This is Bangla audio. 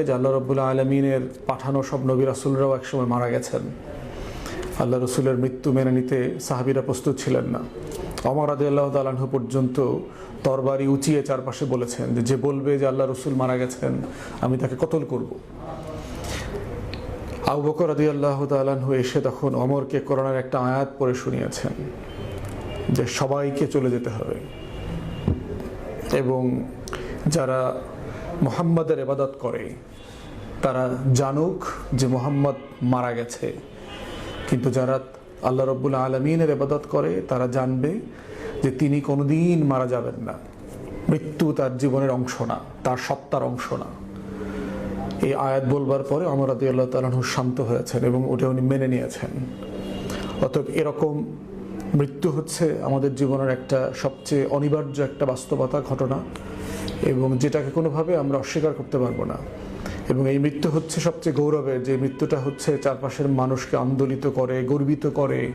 যে আল্লাহ রাব্বুল আলামিনের পাঠানো সব নবী রাসূলরাও একসময় মারা গেছেন। আল্লাহ রসুলের মৃত্যু মেনে নিতে সাহাবীরা প্রস্তুত ছিলেন না। ওমর রাদিয়াল্লাহু তাআলা আনহু পর্যন্ত তরবারি উঁচিয়ে চারপাশে বলেছেন যে বলবে যে আল্লাহ রসুল মারা গেছেন আমি তাকে কতল করব। আবু বকর রাদিয়াল্লাহু তাআলা আনহু এসে তখন ওমরকে কোরআনের একটা আয়াত পড়ে শুনিয়েছেন যে সবাইকে চলে যেতে হবে এবং যারা মুহাম্মাদের ইবাদত করে তারা জানুক যে মুহাম্মদ মারা গেছে, কিন্তু যারা আল্লাহ রাব্বুল আলামিনের ইবাদত করে তারা জানবে যে তিনি কোনোদিন মারা যাবেন না। মৃত্যু তার জীবনের অংশ না, তার সত্তার অংশ না। এই আয়াত বলবার পরে ওমর রাদিয়াল্লাহু তাআলা আনহু শান্ত হয়েছেন এবং ওটা উনি মেনে নিয়েছেন। অতএব এরকম মৃত্যু হচ্ছে আমাদের জীবনের একটা সবচেয়ে অনিবার্য একটা বাস্তবতা, ঘটনা, এবং যেটাকে কোনোভাবে আমরা অস্বীকার করতে পারবো না। এবং এই মৃত্যু হচ্ছে সবচেয়ে গৌরবের, যে মৃত্যুটা হচ্ছে চারপাশের মানুষকে আন্দোলিত করে, গর্বিত করে।